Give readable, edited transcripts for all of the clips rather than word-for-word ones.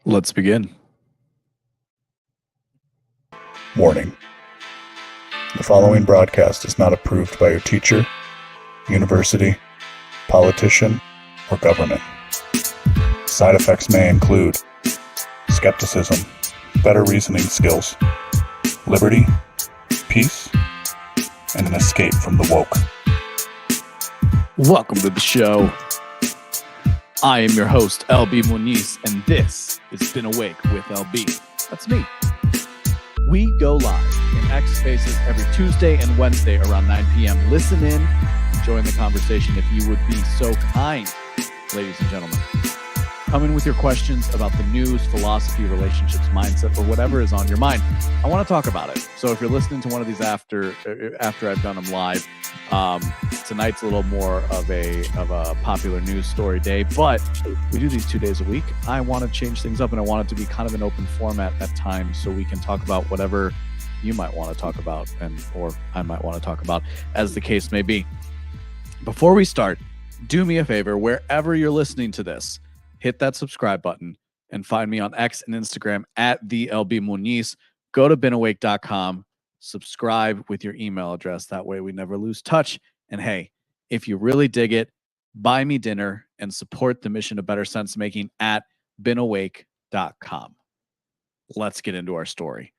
Let's begin. Warning. The following broadcast is not approved by your teacher, university, politician, or government. Side effects may include skepticism, better reasoning skills, liberty, peace, and an escape from the woke. Welcome to the show. I am your host, LB Muniz, and this is Been Awake with LB. That's me. We go live in X Spaces every Tuesday and Wednesday around 9 p.m. Listen in, join the conversation if you would be so kind, ladies and gentlemen. Come in with your questions about the news, philosophy, relationships, mindset, or whatever is on your mind. I want to talk about it. So if you're listening to one of these after I've done them live, tonight's a little more of a popular news story day, but we do these 2 days a week. I want to change things up, and I want it to be kind of an open format at times, so we can talk about whatever you might want to talk about, or I might want to talk about, as the case may be. Before we start, do me a favor, wherever you're listening to this, hit that subscribe button and find me on X and Instagram at the LB Muniz. Go to beenawake.com, subscribe with your email address. That way we never lose touch. And hey, if you really dig it, buy me dinner and support the mission of better sense making at beenawake.com. Let's get into our story.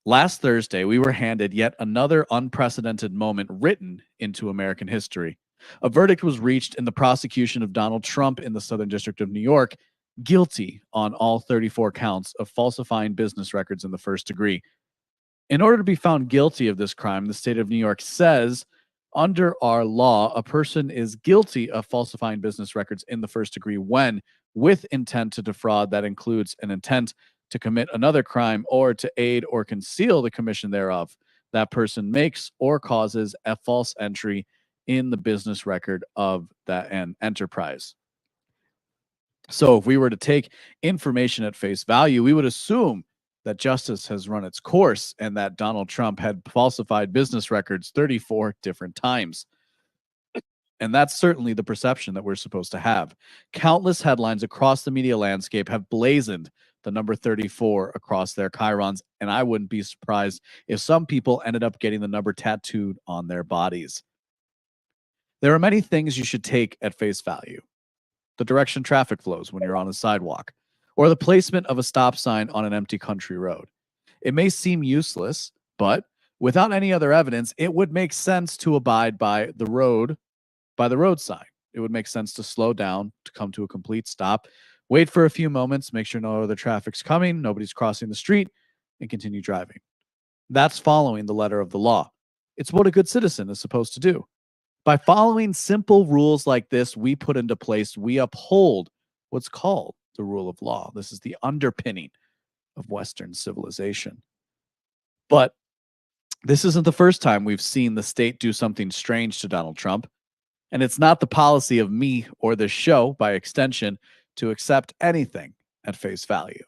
Last Thursday, we were handed yet another unprecedented moment written into American history. A verdict was reached in the prosecution of Donald Trump in the Southern District of New York, guilty on all 34 counts of falsifying business records in the first degree. In order to be found guilty of this crime, the state of New York says, under our law, a person is guilty of falsifying business records in the first degree when, with intent to defraud, that includes an intent to commit another crime or to aid or conceal the commission thereof, that person makes or causes a false entry in the business record of that enterprise. So if we were to take information at face value, we would assume that justice has run its course and that Donald Trump had falsified business records 34 different times. And that's certainly the perception that we're supposed to have. Countless headlines across the media landscape have blazoned the number 34 across their chyrons, and I wouldn't be surprised if some people ended up getting the number tattooed on their bodies. There are many things you should take at face value. The direction traffic flows when you're on a sidewalk, or the placement of a stop sign on an empty country road. It may seem useless, but without any other evidence, it would make sense to abide by the road sign. It would make sense to slow down, to come to a complete stop, wait for a few moments, make sure no other traffic's coming, nobody's crossing the street, and continue driving. That's following the letter of the law. It's what a good citizen is supposed to do. By following simple rules like this, we put into place, we uphold what's called the rule of law. This is the underpinning of Western civilization. But this isn't the first time we've seen the state do something strange to Donald Trump. And it's not the policy of me or this show, by extension, to accept anything at face value.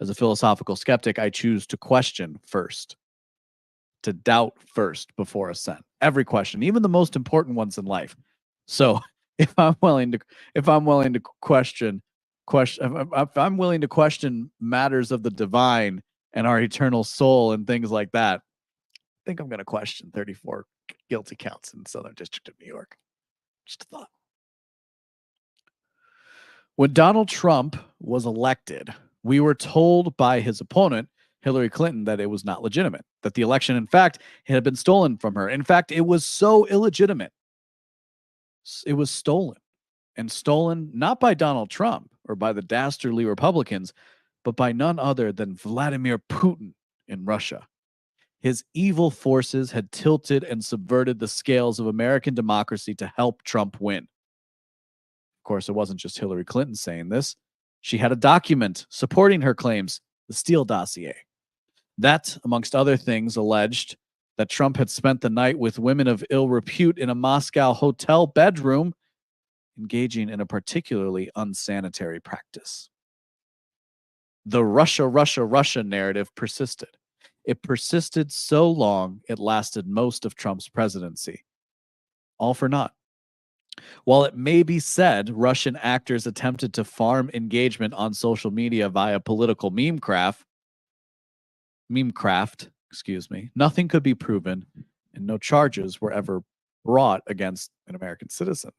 As a philosophical skeptic, I choose to question first, to doubt first before assent. Every question, even the most important ones in life. So if I'm willing to question matters of the divine and our eternal soul and things like that, I think I'm going to question 34 guilty counts in the Southern District of New York. Just a thought. When Donald Trump was elected, we were told by his opponent, Hillary Clinton, that it was not legitimate, that the election, in fact, had been stolen from her. In fact, it was so illegitimate. It was stolen, and stolen not by Donald Trump or by the dastardly Republicans, but by none other than Vladimir Putin in Russia. His evil forces had tilted and subverted the scales of American democracy to help Trump win. Of course, it wasn't just Hillary Clinton saying this. She had a document supporting her claims, the Steele dossier. That, amongst other things, alleged that Trump had spent the night with women of ill repute in a Moscow hotel bedroom, engaging in a particularly unsanitary practice. The Russia narrative persisted. It persisted so long, it lasted most of Trump's presidency. All for naught. While it may be said Russian actors attempted to farm engagement on social media via political memecraft, nothing could be proven and no charges were ever brought against an American citizen.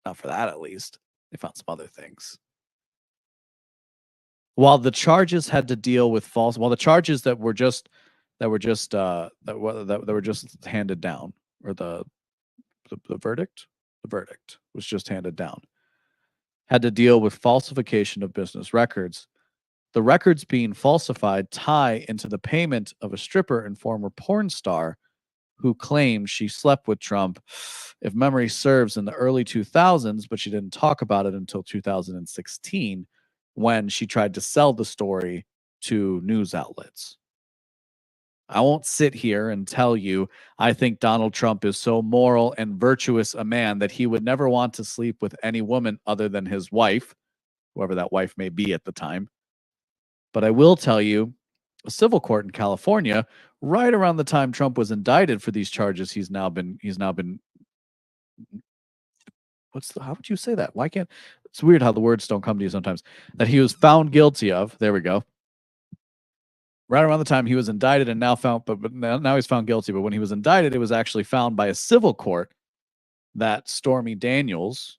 Not for that, at least. They found some other things. While the charges had to deal with while the charges that were just handed down, or the verdict was just handed down, had to deal with falsification of business records. The records being falsified tie into the payment of a stripper and former porn star who claimed she slept with Trump, if memory serves, in the early 2000s, but she didn't talk about it until 2016 when she tried to sell the story to news outlets. I won't sit here and tell you I think Donald Trump is so moral and virtuous a man that he would never want to sleep with any woman other than his wife, whoever that wife may be at the time. But I will tell you, a civil court in California, right around the time Trump was indicted for these charges, he's now been how would you say that? Why can't it's weird how the words don't come to you sometimes. That he was found guilty of. There we go. Right around the time he was indicted and now he's found guilty. But when he was indicted, it was actually found by a civil court that Stormy Daniels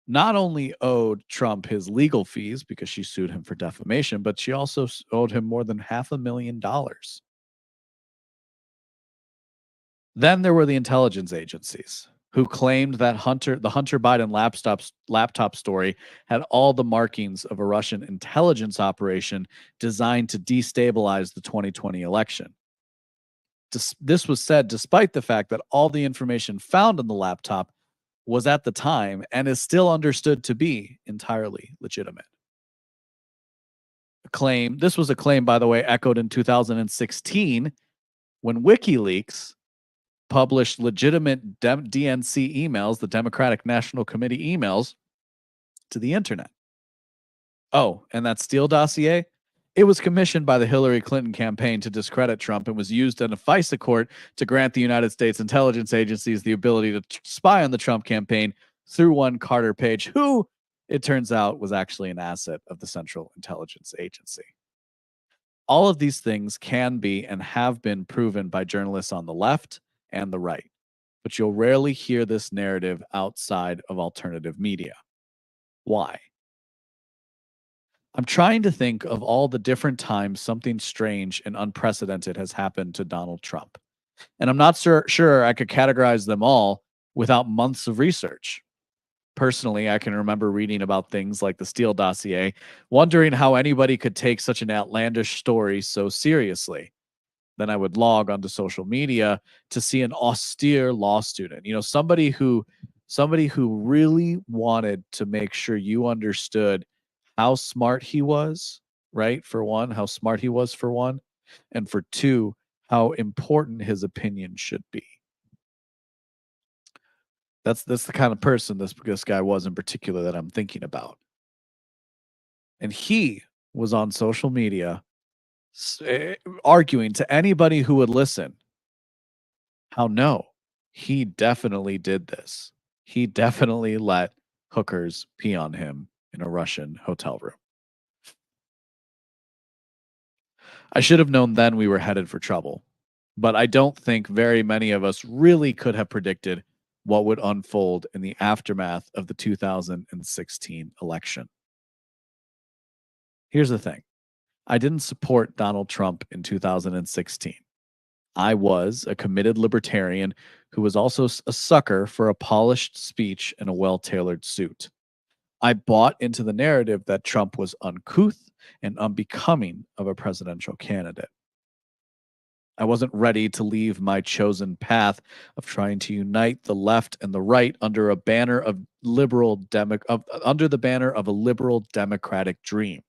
not only owed Trump his legal fees because she sued him for defamation, but she also owed him more than $500,000. Then there were the intelligence agencies who claimed that the Hunter Biden laptop story had all the markings of a Russian intelligence operation designed to destabilize the 2020 election. This was said despite the fact that all the information found in the laptop was at the time and is still understood to be entirely legitimate. This was a claim, by the way, echoed in 2016 when WikiLeaks published legitimate DNC emails, the Democratic National Committee emails, to the internet. Oh, and that Steele dossier? It was commissioned by the Hillary Clinton campaign to discredit Trump and was used in a FISA court to grant the United States intelligence agencies the ability to spy on the Trump campaign through one Carter Page, who, it turns out, was actually an asset of the Central Intelligence Agency. All of these things can be and have been proven by journalists on the left and the right, but you'll rarely hear this narrative outside of alternative media. Why? I'm trying to think of all the different times something strange and unprecedented has happened to Donald Trump. And I'm not sure I could categorize them all without months of research. Personally, I can remember reading about things like the Steele dossier, wondering how anybody could take such an outlandish story so seriously. Then I would log onto social media to see an austere law student, somebody who really wanted to make sure you understood how smart he was, right? For one, how smart he was for one, and for two, how important his opinion should be. That's the kind of person this guy was in particular that I'm thinking about. And he was on social media arguing to anybody who would listen how no, he definitely did this. He definitely let hookers pee on him in a Russian hotel room. I should have known then we were headed for trouble, but I don't think very many of us really could have predicted what would unfold in the aftermath of the 2016 election. Here's the thing. I didn't support Donald Trump in 2016. I was a committed libertarian who was also a sucker for a polished speech and a well-tailored suit. I bought into the narrative that Trump was uncouth and unbecoming of a presidential candidate. I wasn't ready to leave my chosen path of trying to unite the left and the right under a banner of under the banner of a liberal democratic dream,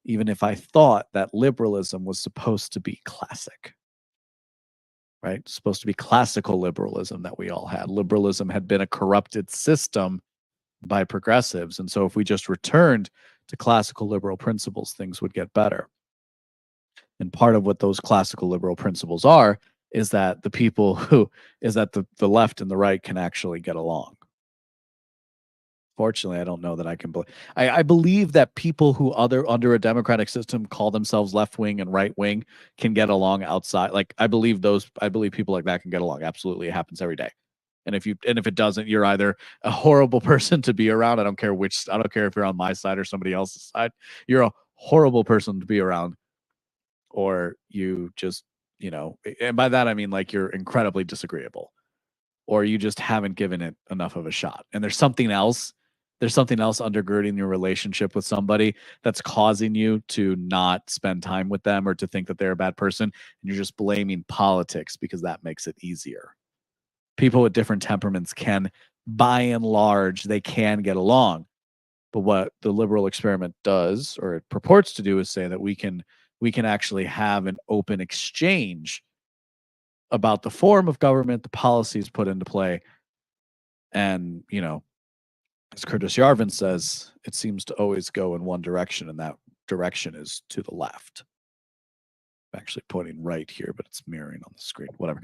even if I thought that liberalism was supposed to be classic. Right? It's supposed to be classical liberalism that we all had. Liberalism had been a corrupted system by progressives. And so if we just returned to classical liberal principles, things would get better. And part of what those classical liberal principles are is that the people who is that the left and the right can actually get along. Fortunately, I don't know that I can. I believe that people who under a democratic system call themselves left wing and right wing can get along outside. Like I believe people like that can get along. Absolutely, it happens every day. And if it doesn't, you're either a horrible person to be around. I don't care if you're on my side or somebody else's side. You're a horrible person to be around, or you just and by that I mean like you're incredibly disagreeable, or you just haven't given it enough of a shot. And there's something else undergirding your relationship with somebody that's causing you to not spend time with them or to think that they're a bad person. And you're just blaming politics because that makes it easier. People with different temperaments can, by and large, they can get along. But what the liberal experiment does, or it purports to do, is say that we can actually have an open exchange about the form of government, the policies put into play. And, as Curtis Yarvin says, it seems to always go in one direction, and that direction is to the left. I'm actually pointing right here, but it's mirroring on the screen. Whatever.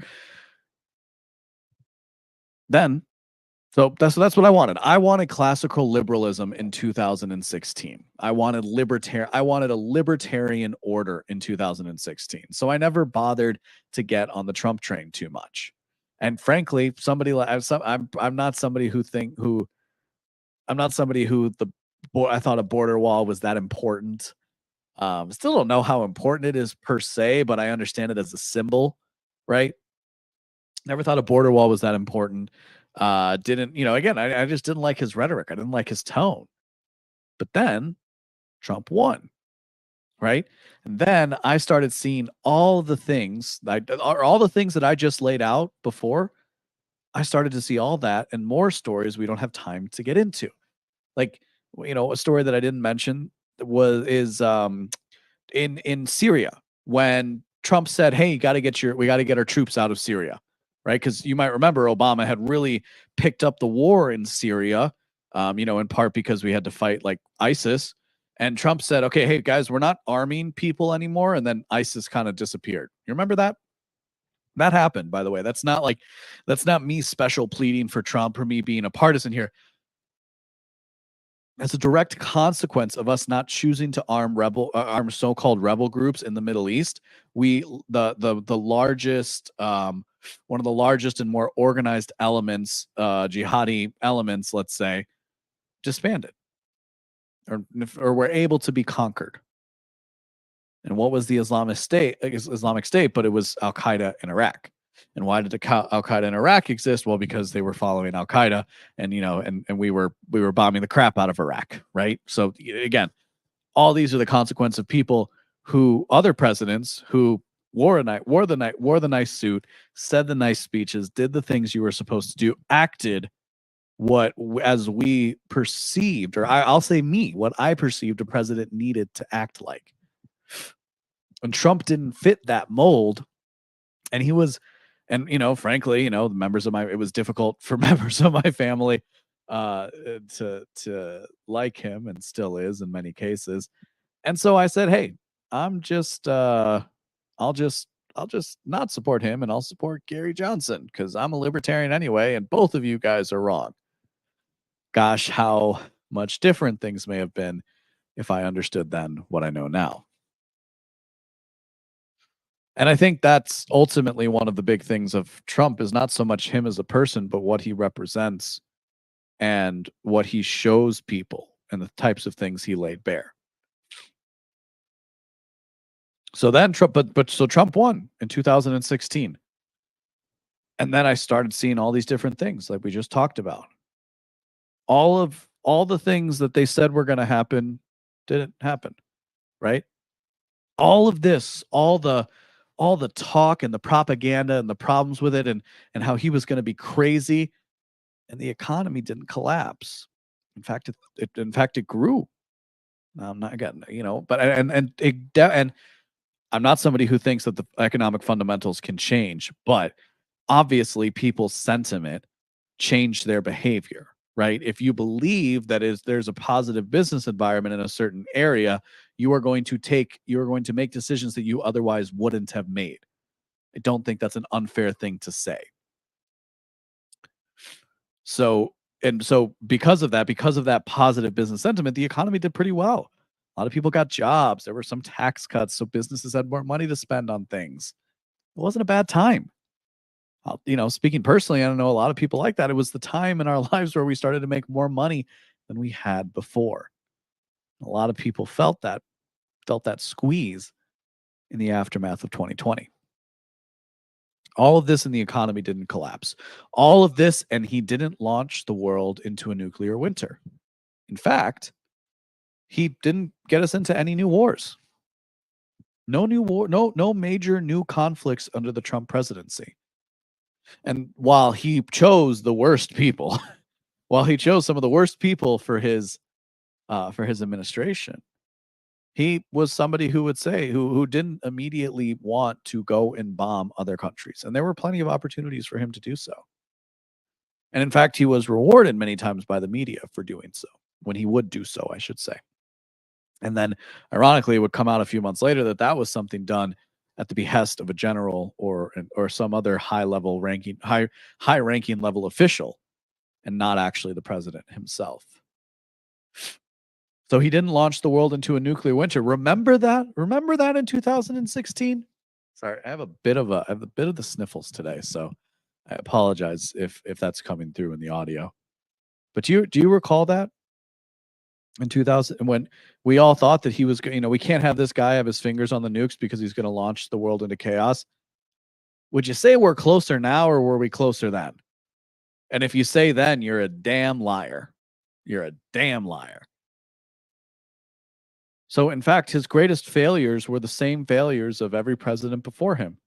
So that's what I wanted. I wanted classical liberalism in 2016. I wanted a libertarian order in 2016. So I never bothered to get on the Trump train too much. And frankly, I'm not somebody who I thought a border wall was that important. Still don't know how important it is per se, but I understand it as a symbol, right? Never thought a border wall was that important. Again, I just didn't like his rhetoric. I didn't like his tone. But then Trump won, right? And then I started seeing all the things that I just laid out before. I started to see all that and more stories we don't have time to get into. Like, a story that I didn't mention is in Syria, when Trump said, "Hey, we got to get our troops out of Syria," right? Because you might remember Obama had really picked up the war in Syria, in part because we had to fight like ISIS. And Trump said, "Okay, hey guys, we're not arming people anymore," and then ISIS kind of disappeared. You remember that? That happened, by the way. That's not me special pleading for Trump or me being a partisan here. As a direct consequence of us not choosing to arm so-called rebel groups in the Middle East, the largest one of the largest and more organized elements, jihadi elements, let's say, disbanded or were able to be conquered. And what was the Islamic State? But it was Al Qaeda in Iraq. And why did Al Qaeda in Iraq exist? Well, because they were following Al Qaeda, and we were bombing the crap out of Iraq, right? So again, all these are the consequence of people other presidents who wore the nice suit, said the nice speeches, did the things you were supposed to do, acted as we perceived, or I'll say what I perceived a president needed to act like. And Trump didn't fit that mold, and he was, and frankly, it was difficult for members of my family to like him, and still is in many cases. And so I said, hey, I'll just not support him, and I'll support Gary Johnson because I'm a libertarian anyway, and both of you guys are wrong. Gosh, how much different things may have been if I understood then what I know now. And I think that's ultimately one of the big things of Trump, is not so much him as a person, but what he represents and what he shows people and the types of things he laid bare. So then Trump won in 2016. And then I started seeing all these different things like we just talked about. All the things that they said were going to happen didn't happen, right? All of this, all the talk and the propaganda and the problems with it, and how he was going to be crazy, and the economy didn't collapse. In fact, it grew. I'm not getting, but and I'm not somebody who thinks that the economic fundamentals can change, but obviously people's sentiment changed their behavior, right? If you believe that there's a positive business environment in a certain area, you are going to make decisions that you otherwise wouldn't have made. I don't think that's an unfair thing to say. So because of that positive business sentiment, the economy did pretty well. A lot of people got jobs. There were some tax cuts, so businesses had more money to spend on things. It wasn't a bad time. Speaking personally, I don't know a lot of people like that. It was the time in our lives where we started to make more money than we had before. A lot of people felt that squeeze in the aftermath of 2020. All of this in the economy didn't collapse. All of this, and he didn't launch the world into a nuclear winter. In fact, he didn't get us into any new wars. No new war, no major new conflicts under the Trump presidency. And while he chose the worst people, while he chose some of the worst people for his administration, he was somebody who would say who didn't immediately want to go and bomb other countries, and there were plenty of opportunities for him to do so. And in fact, he was rewarded many times by the media for doing so, when he would do so, I should say. And then, ironically, it would come out a few months later that was something done at the behest of a general or some other high ranking level official, and not actually the president himself. So he didn't launch the world into a nuclear winter. Remember that? Remember that in 2016? Sorry, I have a bit of the sniffles today, so I apologize if that's coming through in the audio. But do you recall that? In 2000, when we all thought that he was, we can't have this guy have his fingers on the nukes because he's going to launch the world into chaos. Would you say we're closer now, or were we closer then? And if you say then, you're a damn liar. You're a damn liar. So, in fact, his greatest failures were the same failures of every president before him.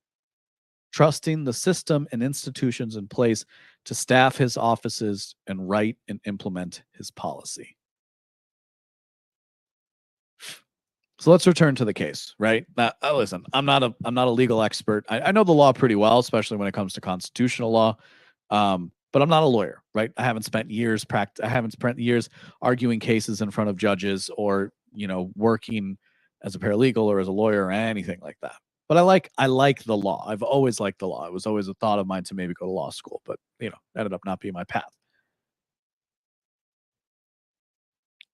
Trusting the system and institutions in place to staff his offices and write and implement his policy. So let's return to the case, right? Now, listen, I'm not a legal expert. I know the law pretty well, especially when it comes to constitutional law. But I'm not a lawyer, right? I haven't spent years arguing cases in front of judges, or working as a paralegal or as a lawyer or anything like that. But I like the law. I've always liked the law. It was always a thought of mine to maybe go to law school, but ended up not being my path.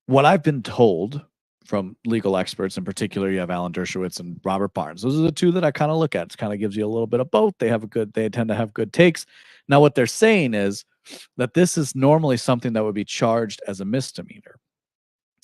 What I've been told from legal experts, in particular, you have Alan Dershowitz and Robert Barnes. Those are the two that I kind of look at. It kind of gives you a little bit of both. They tend to have good takes. Now, what they're saying is that this is normally something that would be charged as a misdemeanor.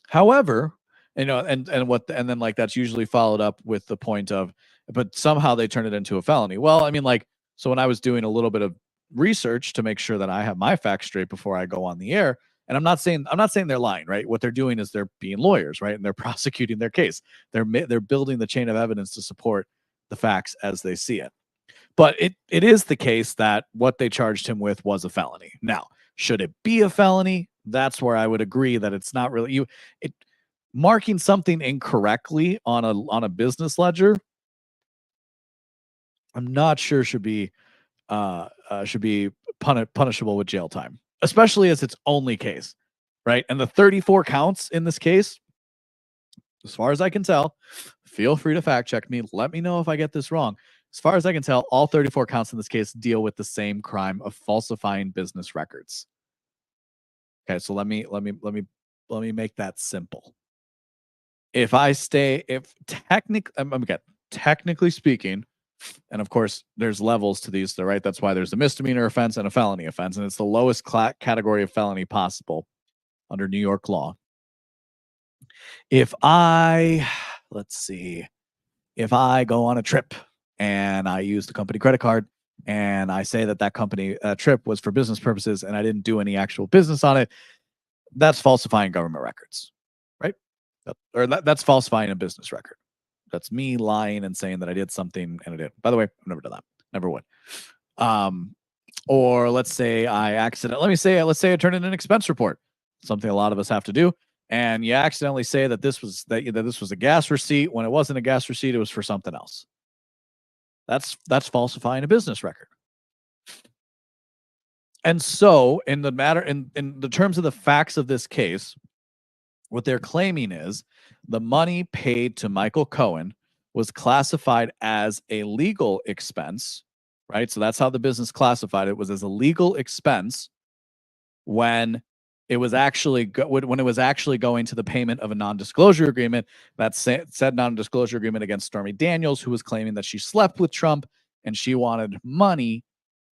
However, and then like that's usually followed up with the point of, but somehow they turn it into a felony. Well, I mean, like, so when I was doing a little bit of research to make sure that I have my facts straight before I go on the air, and I'm not saying they're lying, right? What they're doing is they're being lawyers, right? And they're prosecuting their case. They're building the chain of evidence to support the facts as they see it. But it is the case that what they charged him with was a felony. Now, should it be a felony? That's where I would agree that it's not really marking something incorrectly on a business ledger. I'm not sure should be punishable with jail time, especially as its only case, right? And the 34 counts in this case, as far as I can tell, feel free to fact check me. Let me know if I get this wrong. As far as I can tell, all 34 counts in this case deal with the same crime of falsifying business records. Okay, so let me make that simple. Technically speaking, and of course there's levels to these, right? That's why there's a misdemeanor offense and a felony offense, and it's the lowest category of felony possible under New York law. If I go on a trip and I use the company credit card, and I say that company trip was for business purposes and I didn't do any actual business on it, that's falsifying government records, right? That's falsifying a business record. That's me lying and saying that I did something and I didn't. By the way, I've never done that. Never would. Or let's say I turn in an expense report, something a lot of us have to do, and you accidentally say that this was a gas receipt when it wasn't a gas receipt, it was for something else. That's falsifying a business record. And so, in the terms of the facts of this case, what they're claiming is the money paid to Michael Cohen was classified as a legal expense, right? So that's how the business classified it, was as a legal expense when it was actually when it was actually going to the payment of a non-disclosure agreement. That said non-disclosure agreement against Stormy Daniels, who was claiming that she slept with Trump and she wanted money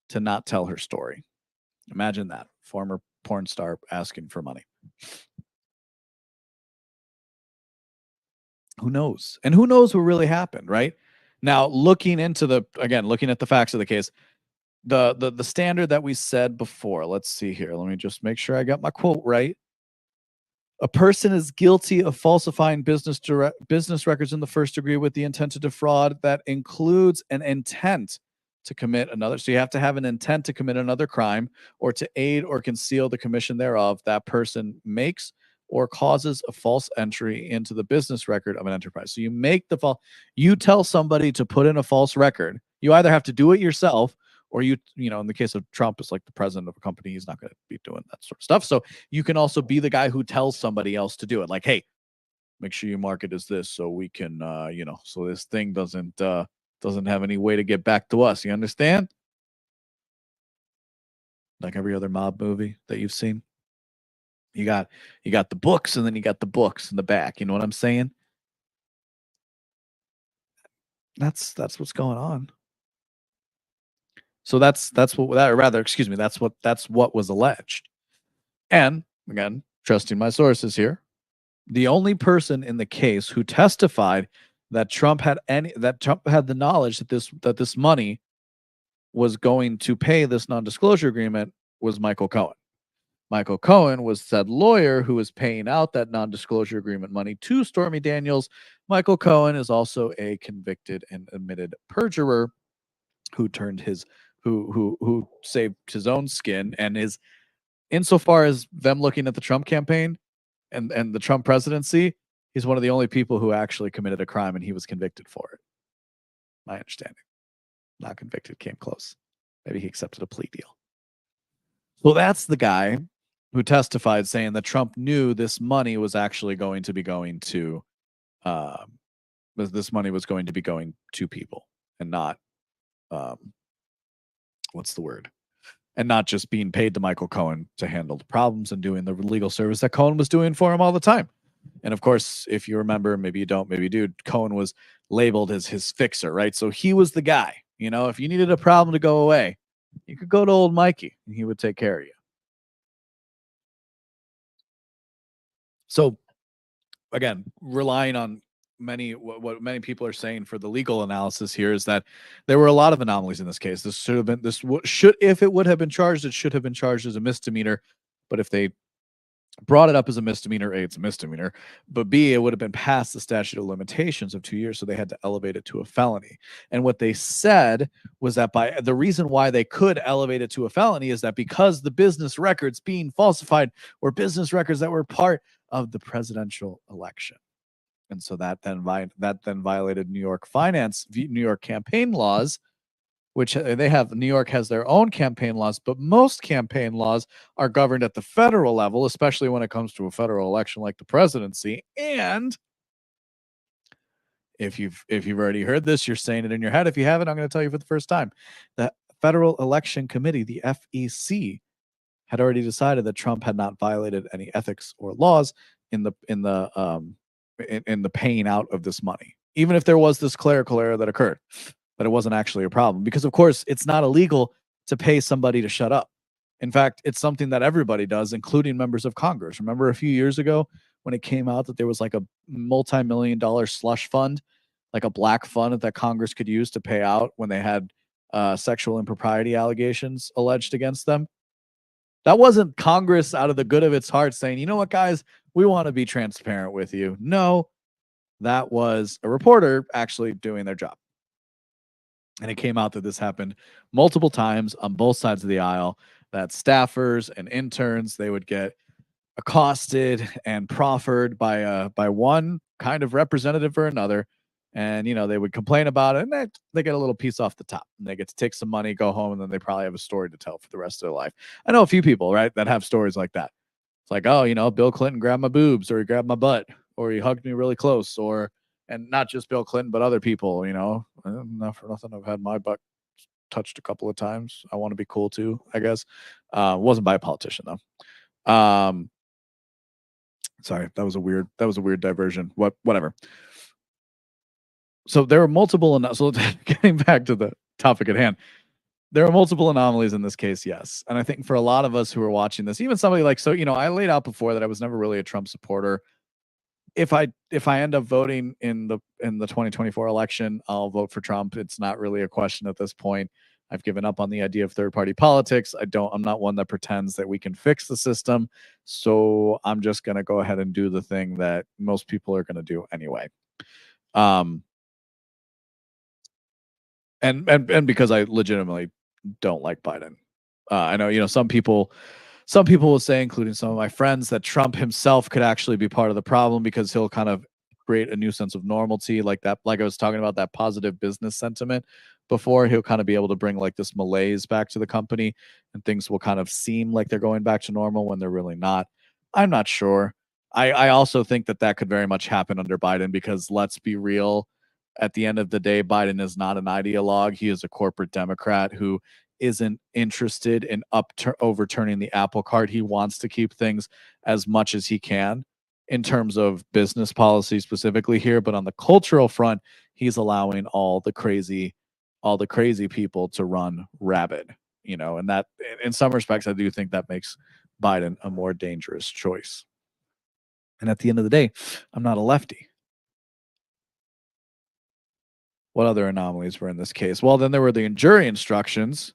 to not tell her story. Imagine that. Former porn star asking for money. Who knows? And who knows what really happened, right? Now, looking at the facts of the case, the standard that we said before, let's see here. Let me just make sure I got my quote right. A person is guilty of falsifying business records in the first degree with the intent to defraud. That includes an intent to commit another. So you have to have an intent to commit another crime or to aid or conceal the commission thereof. That person makes or causes a false entry into the business record of an enterprise. So you make the you tell somebody to put in a false record. You either have to do it yourself, or in the case of Trump, it's like the president of a company. He's not going to be doing that sort of stuff. So you can also be the guy who tells somebody else to do it. Like, hey, make sure you mark it as this so we can, so this thing doesn't have any way to get back to us. You understand? Like every other mob movie that you've seen. You got the books, and then you got the books in the back. You know what I'm saying? That's what's going on. So that's what was alleged. And again, trusting my sources here, the only person in the case who testified that Trump had the knowledge that this money was going to pay this non-disclosure agreement was Michael Cohen. Michael Cohen was said lawyer who was paying out that non-disclosure agreement money to Stormy Daniels. Michael Cohen is also a convicted and admitted perjurer who saved his own skin, and is, insofar as them looking at the Trump campaign and the Trump presidency, he's one of the only people who actually committed a crime, and he was convicted for it. My understanding. Not convicted, came close. Maybe he accepted a plea deal. So that's the guy who testified saying that Trump knew this money was actually going to be going to people and not and not just being paid to Michael Cohen to handle the problems and doing the legal service that Cohen was doing for him all the time. And of course, if you remember, maybe you don't, maybe you do, Cohen was labeled as his fixer, right? So he was the guy. If you needed a problem to go away, you could go to old Mikey and he would take care of you. So again, relying on what many people are saying for the legal analysis here is that there were a lot of anomalies in this case. If it would have been charged, it should have been charged as a misdemeanor. But if they brought it up as a misdemeanor, A, it's a misdemeanor, but B, it would have been past the statute of limitations of 2 years, so they had to elevate it to a felony. And what they said was that the reason why they could elevate it to a felony is that because the business records being falsified were business records that were part of the presidential election. And so that then violated New York campaign laws, which New York has their own campaign laws, but most campaign laws are governed at the federal level, especially when it comes to a federal election like the presidency. And if you've already heard this, you're saying it in your head. If you haven't, I'm going to tell you for the first time. The Federal Election Committee, the FEC, had already decided that Trump had not violated any ethics or laws in the paying out of this money, even if there was this clerical error that occurred. But it wasn't actually a problem because, of course, it's not illegal to pay somebody to shut up. In fact, it's something that everybody does, including members of Congress. Remember a few years ago when it came out that there was like a multi-million-dollar slush fund, like a black fund that Congress could use to pay out when they had sexual impropriety allegations alleged against them? That wasn't Congress out of the good of its heart saying, you know what, guys, we want to be transparent with you. No, that was a reporter actually doing their job. And it came out that this happened multiple times on both sides of the aisle, that staffers and interns, they would get accosted and proffered by one kind of representative or another. And, they would complain about it, and they get a little piece off the top, and they get to take some money, go home, and then they probably have a story to tell for the rest of their life. I know a few people, right, that have stories like that. It's like, oh, Bill Clinton grabbed my boobs, or he grabbed my butt, or he hugged me really close, or, and not just Bill Clinton, but other people. Not for nothing, I've had my butt touched a couple of times. I want to be cool too, I guess. Wasn't by a politician though. Sorry, that was a weird diversion. Whatever. So there are multiple. So getting back to the topic at hand, there are multiple anomalies in this case, yes. And I think for a lot of us who are watching this, even somebody like, I laid out before that I was never really a Trump supporter. If I end up voting in the 2024 election, I'll vote for Trump. It's not really a question at this point. I've given up on the idea of third party politics. I'm not one that pretends that we can fix the system. So I'm just going to go ahead and do the thing that most people are going to do anyway. And because I legitimately don't like Biden. I know, some people will say, including some of my friends, that Trump himself could actually be part of the problem because he'll kind of create a new sense of normalcy, like I was talking about, that positive business sentiment before. He'll kind of be able to bring like this malaise back to the company, and things will kind of seem like they're going back to normal when they're really not. I'm not sure. I also think that could very much happen under Biden, because let's be real, at the end of the day, Biden is not an ideologue. He is a corporate Democrat who isn't interested in overturning the apple cart. He wants to keep things as much as he can in terms of business policy specifically here, but on the cultural front, he's allowing all the crazy people to run rabid, and that, in some respects, I do think that makes Biden a more dangerous choice. And at the end of the day, I'm not a lefty. What other anomalies were in this case? Well, then there were the jury instructions.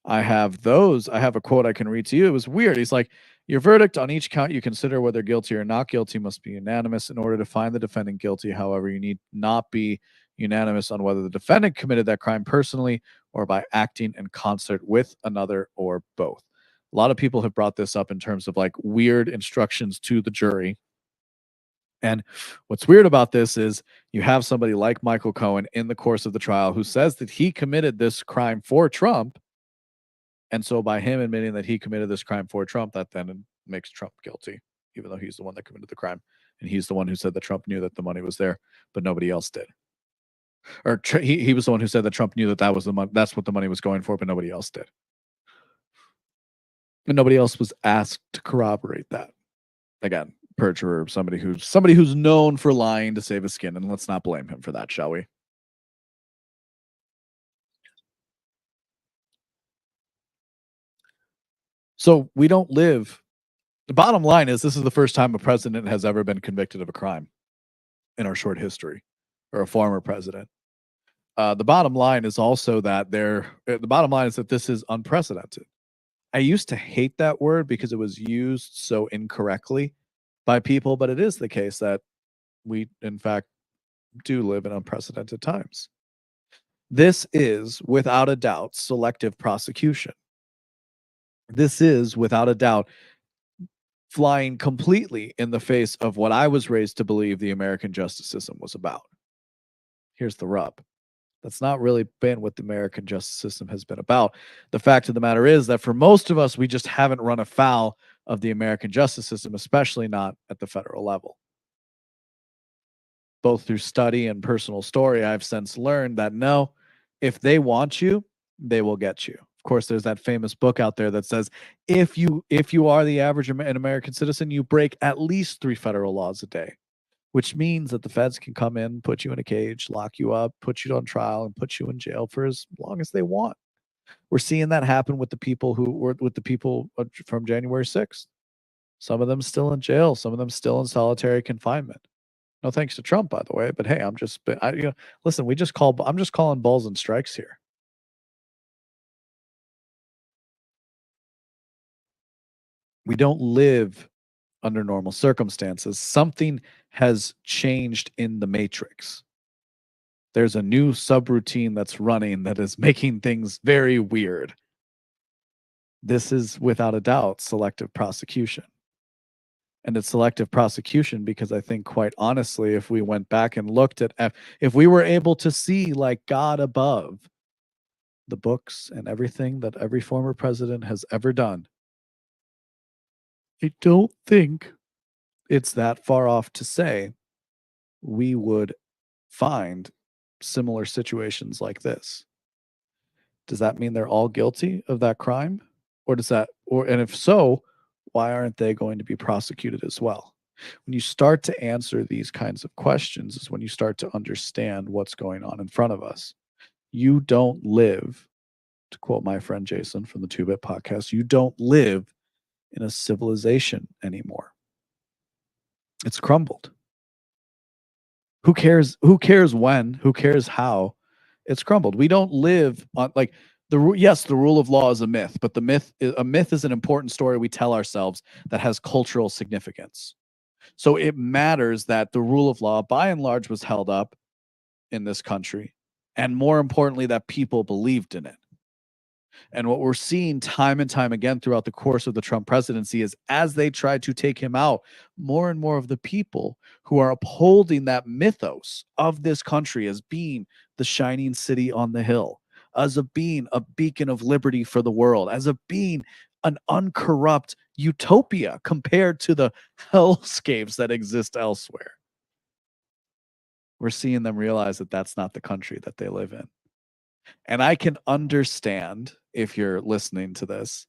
I have those. I have a quote I can read to you. It was weird. He's like, your verdict on each count you consider whether guilty or not guilty must be unanimous. In order to find the defendant guilty, however, you need not be unanimous on whether the defendant committed that crime personally or by acting in concert with another, or both. A lot of people have brought this up in terms of like weird instructions to the jury. And what's weird about this is you have somebody like Michael Cohen in the course of the trial who says that he committed this crime for Trump. And so by him admitting that he committed this crime for Trump, that then makes Trump guilty, even though he's the one that committed the crime. And he's the one who said that Trump knew that the money was there, but nobody else did. Or he was the one who said that Trump knew that was the money, that's what the money was going for, but nobody else did. And nobody else was asked to corroborate that. Again, perjurer, somebody who's known for lying to save his skin, and let's not blame him for that, shall we? So we don't live. The bottom line is, this is the first time a president has ever been convicted of a crime in our short history, or a former president. The bottom line is also that this is unprecedented. I used to hate that word because it was used so incorrectly by people, but it is the case that we, in fact, do live in unprecedented times. This is, without a doubt, selective prosecution. This is, without a doubt, flying completely in the face of what I was raised to believe the American justice system was about. Here's the rub. That's not really been what the American justice system has been about. The fact of the matter is that for most of us, we just haven't run afoul of the American justice system, especially not at the federal level. Both through study and personal story, I've since learned that no, if they want you, they will get you. Of course, there's that famous book out there that says if you are the average American citizen, you break at least 3 federal laws a day, which means that the feds can come in, put you in a cage, lock you up, put you on trial, and put you in jail for as long as they want. We're seeing that happen with the people from January 6th. Some of them still in jail, some of them still in solitary confinement. No thanks to Trump, by the way. But hey, listen. I'm just calling balls and strikes here. We don't live under normal circumstances. Something has changed in the matrix. There's a new subroutine that's running that is making things very weird. This is, without a doubt, selective prosecution. And it's selective prosecution because I think, quite honestly, if we went back and looked at, if we were able to see like God above the books and everything that every former president has ever done, I don't think it's that far off to say we would find similar situations like this. Does that mean they're all guilty of that crime? And if so, why aren't they going to be prosecuted as well? When you start to answer these kinds of questions is when you start to understand what's going on in front of us. You don't live, to quote my friend Jason from the 2-Bit podcast, you don't live in a civilization anymore. It's crumbled. Who cares when? Who cares how? It's crumbled. We don't live on the rule of law is a myth, but a myth is an important story we tell ourselves that has cultural significance. So it matters that the rule of law, by and large, was held up in this country, and more importantly, that people believed in it. And what we're seeing time and time again throughout the course of the Trump presidency is as they try to take him out, more and more of the people who are upholding that mythos of this country as being the shining city on the hill, as a being a beacon of liberty for the world, as a being an uncorrupt utopia compared to the hellscapes that exist elsewhere. We're seeing them realize that that's not the country that they live in. And I can understand if you're listening to this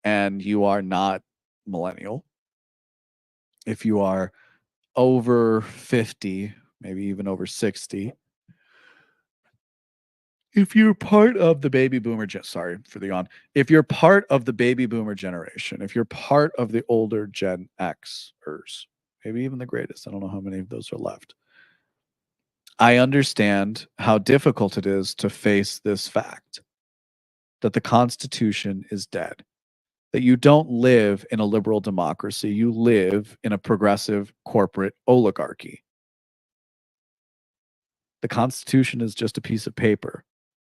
and you are not millennial, if you are over 50, maybe even over 60, if you're part of the baby boomer, sorry for the yawn. If you're part of the baby boomer generation, if you're part of the older Gen Xers, maybe even the greatest, I don't know how many of those are left. I understand how difficult it is to face this fact that the Constitution is dead, that you don't live in a liberal democracy, you live in a progressive corporate oligarchy. The Constitution is just a piece of paper.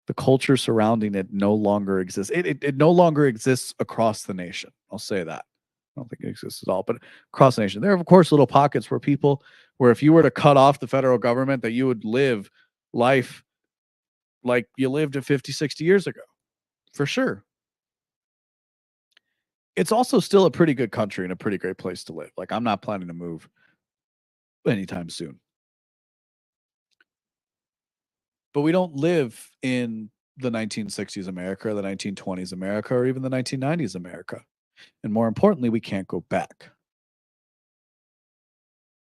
The culture surrounding it no longer exists. It no longer exists across the nation. I'll say that. I don't think it exists at all, but across the nation. There are, of course, little pockets where if you were to cut off the federal government, that you would live life like you lived it 50, 60 years ago. For sure. It's also still a pretty good country and a pretty great place to live. Like, I'm not planning to move anytime soon. But we don't live in the 1960s America, or the 1920s America, or even the 1990s America. And more importantly, we can't go back.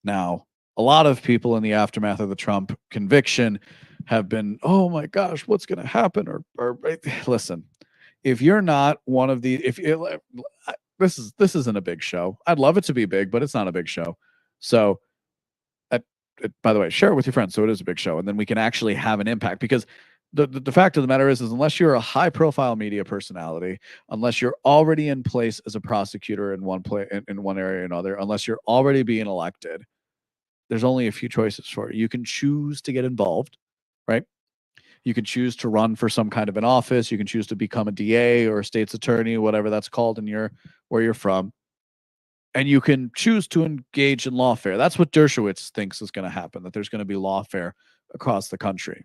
Now, a lot of people in the aftermath of the Trump conviction have been, oh my gosh, what's going to happen? Or listen, if you're not one of the, this isn't a big show. I'd love it to be big, but it's not a big show. So, by the way, share it with your friends so it is a big show, and then we can actually have an impact. Because the fact of the matter is unless you're a high-profile media personality, unless you're already in place as a prosecutor in one area or another, unless you're already being elected, there's only a few choices for you. You can choose to get involved, right? You can choose to run for some kind of an office. You can choose to become a DA or a state's attorney, whatever that's called in where you're from. And you can choose to engage in lawfare. That's what Dershowitz thinks is going to happen, that there's going to be lawfare across the country.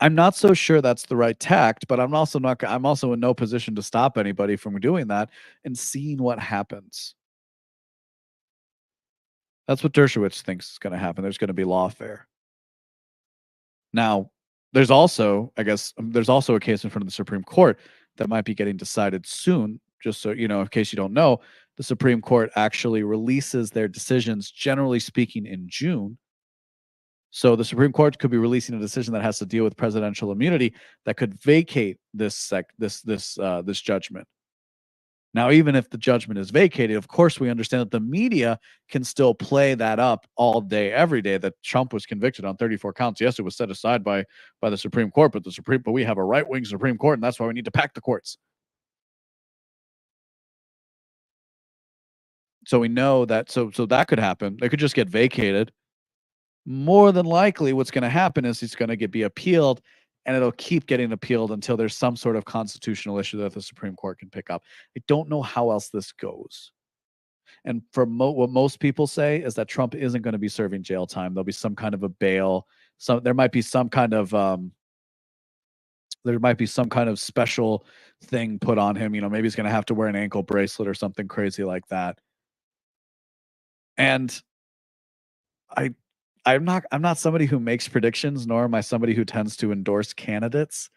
I'm not so sure that's the right tact, but I'm also in no position to stop anybody from doing that and seeing what happens. That's what Dershowitz thinks is going to happen. There's going to be lawfare. Now, there's also a case in front of the Supreme Court that might be getting decided soon. Just so you know, in case you don't know, the Supreme Court actually releases their decisions, generally speaking, in June. So the Supreme Court could be releasing a decision that has to deal with presidential immunity that could vacate this judgment. Now, even if the judgment is vacated, of course, we understand that the media can still play that up all day, every day, that Trump was convicted on 34 counts. Yes, it was set aside by the Supreme Court, but we have a right-wing Supreme Court, and that's why we need to pack the courts. So we know that so that could happen. It could just get vacated. More than likely, what's going to happen is it's going to be appealed, and it'll keep getting appealed until there's some sort of constitutional issue that the Supreme Court can pick up. I don't know how else this goes. And for what most people say is that Trump isn't going to be serving jail time. There'll be some kind of a bail. There might be some kind of special thing put on him. Maybe he's going to have to wear an ankle bracelet or something crazy like that. And I'm not somebody who makes predictions, nor am I somebody who tends to endorse candidates,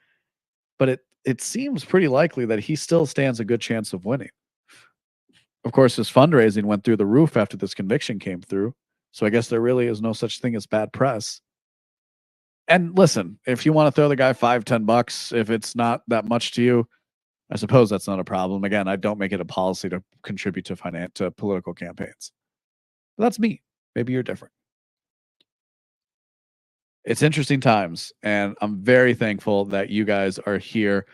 but it seems pretty likely that he still stands a good chance of winning. Of course, his fundraising went through the roof after this conviction came through, so I guess there really is no such thing as bad press. And listen, if you want to throw the guy $5-10, if it's not that much to you, I suppose that's not a problem. Again, I don't make it a policy to contribute to political campaigns. But that's me. Maybe you're different. It's interesting times, and I'm very thankful that you guys are here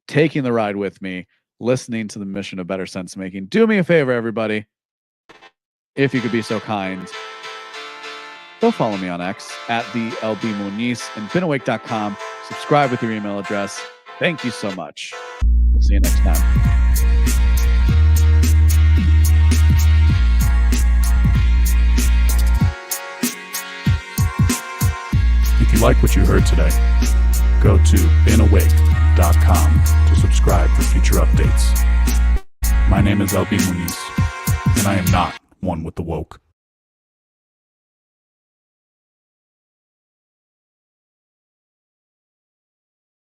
taking the ride with me, listening to the mission of better sense making. Do me a favor, everybody. If you could be so kind, go follow me on X at the LB Muniz and beenawake.com. Subscribe with your email address. Thank you so much. We'll see you next time. If you like what you heard today, go to beenawake.com to subscribe for future updates. My name is LB Muniz, and I am not one with the woke.